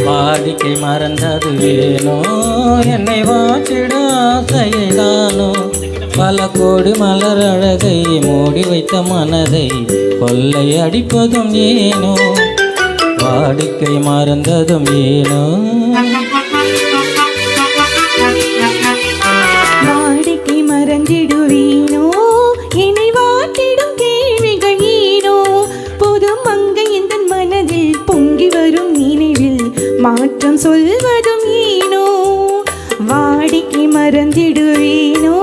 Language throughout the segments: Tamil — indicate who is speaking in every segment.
Speaker 1: வாடிக்கை மறந்தது ஏனோ என்னை வாட்டிட ஆசைதானோ பல கோடி மலர் அழகை மூடி வைத்த மனதை கொள்ளை அடிப்பதும் ஏனோ வாடிக்கை மறந்ததும் ஏனோ
Speaker 2: வாடிக்கை மறந்திடுவீனோ என்னை வாட்டிடும் கேள்விகள் ஏனோ புது மங்கை இந்த மனதில் பொங்கி வரும் நினைவில் மாற்றம் சொல்வதும் ஏனோ வாடிக்கை மறந்திடுவீனோ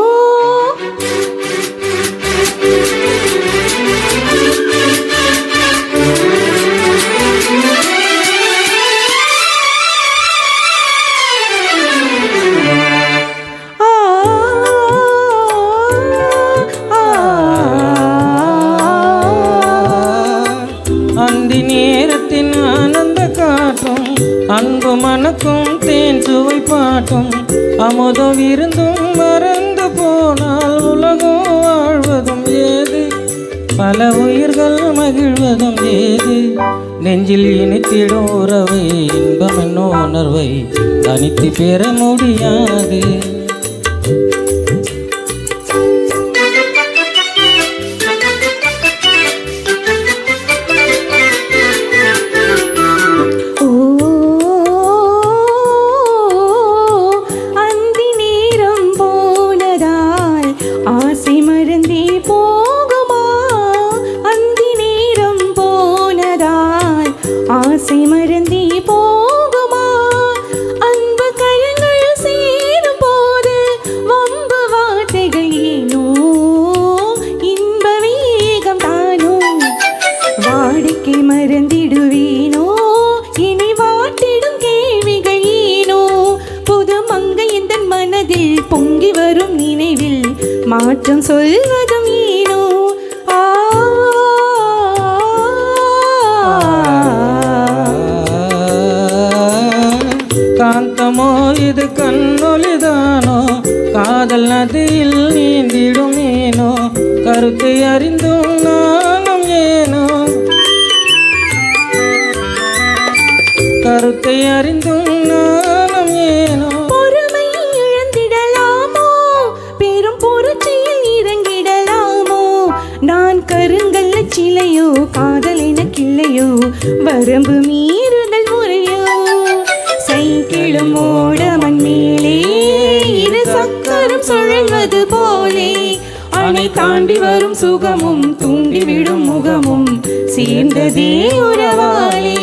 Speaker 1: அந்தி நேரத்தின் ஆனந்த காற்றும் அன்பு மணக்கும் தேன் சுவை பாட்டும் அமுதம் விருந்தும் மறந்து போனால் உலகம் வாழ்வதும் ஏது பல உயிர்கள் மகிழ்வதும் ஏது நெஞ்சில் இனித்திடும் உறவை இன்பம் என்னும் உணர்வை தனித்து பெற முடியாது
Speaker 2: ஆசை மறந்தே போகுமா அன்பு கரங்கள் சேரும் போது வம்பு வார்த்தைகள் ஏனோ இன்ப வேகம் தானோ வாடிக்கை மறந்திடுவேனோ இனி வாட்டிடும் கேள்விகள் ஏனோ புது மங்கை இந்த மனதில் பொங்கி வரும் நினைவில் மாற்றம் சொல்வதும் ஏனோ
Speaker 1: காந்தமோ இது கண்ணொலிதானோ காதல் நதியில் நீந்திடுமேனோ கருத்தை அறிந்தும் நானும் ஏனோ கருத்தை அறிந்தும் நானும் ஏனோ
Speaker 2: பொறுமை இழந்திடலாமோ பெரும் புரட்சியில் இறங்கிடலாமோ நான் கருங்கல்ல சிலையோ காதல் எனக்கில்லையோ வரம்பு மீறுதல் முறையோ சைக்கிளும் ஓடமன் மேலே இரு சக்கரம் சுழல்வது போலே அணை தாண்டி வரும் சுகமும் தூண்டிவிடும் முகமும் சேர்ந்ததே உறவாலே